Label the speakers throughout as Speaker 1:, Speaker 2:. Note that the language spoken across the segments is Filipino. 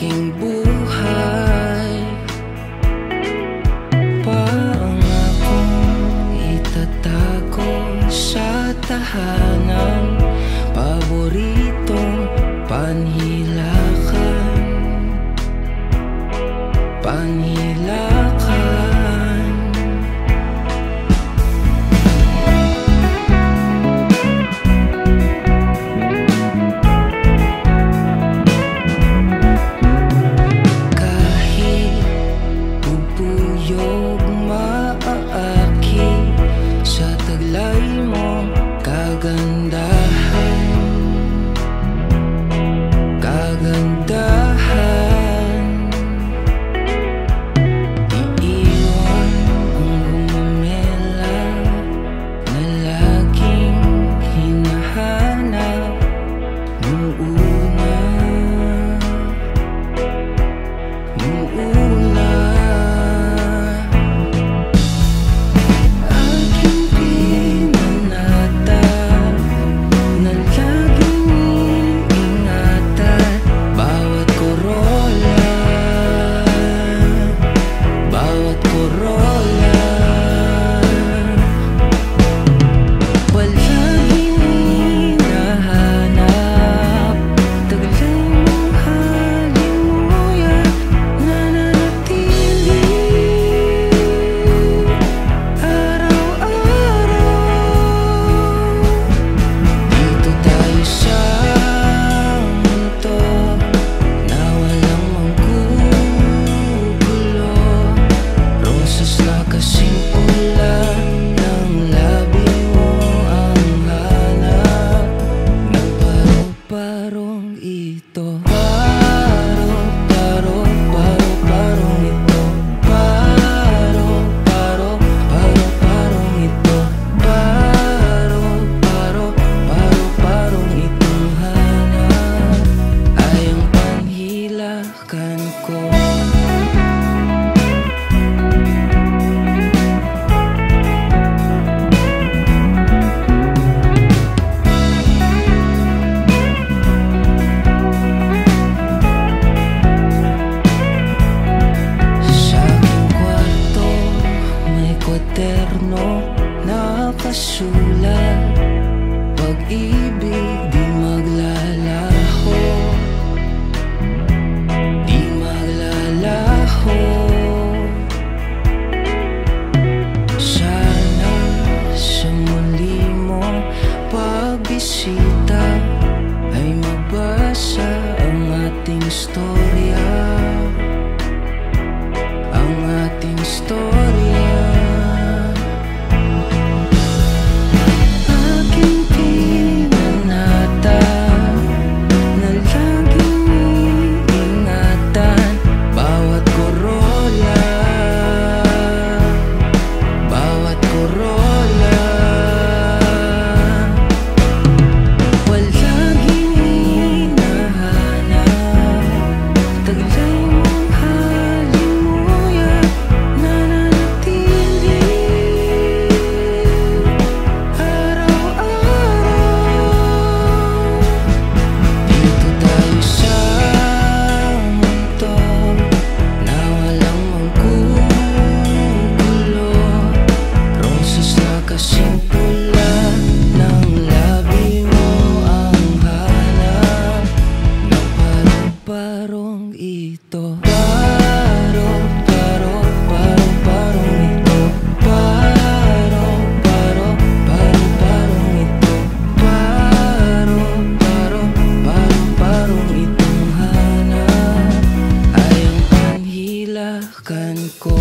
Speaker 1: aking buhay. Pangakong itatago sa tahanan, paboritong panhilakan, panhilakan. Kahit bubuyog maaaki sa taglay mo kagandahan, kagandahan. Iiwan ang gumamela na laging hinahanap nung una, nung una. Aking pinanata na laging iingatan, bawat korola, bawat korola. Palaging hinahanap, taglay mong halimuyak, nananatili araw-araw. Dito tayo sa mundo na walang manggugulo, rosas na kasing pula ng labi mo ang hanap ng paru-parong ito. Paru-parong ito. Paru-parong ito. Paru-parong itong hanap ay ang panhilakan ko. Sa aking kwarto may kwaderno nakasulat, pag-ibig di maglalaho, di maglalaho. Sana sa muli mong pagbisita ay mabasa ang ating istorya, ang ating istorya. Aking pinanata na laging iingatan, bawat korola, bawat korola. Palaging hinahanap, taglay mong halimuyak, nananatili araw-araw. Dito tayo sa mundo na walang manggugulo, rosas na kasing pula ng labi mo ang hanap ng paru-parong ito. Paru-parong ito. Paru-parong ito. Paru-parong itong hanap ay ang panhilakan ko.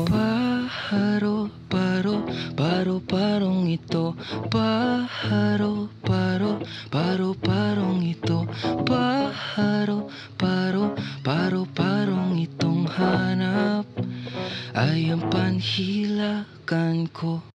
Speaker 1: Paro, paro, paro, parong ito. Paro, paro, paro, parong ito. Paro, paro, paro, parong itong hanap ay ang panhilakan ko.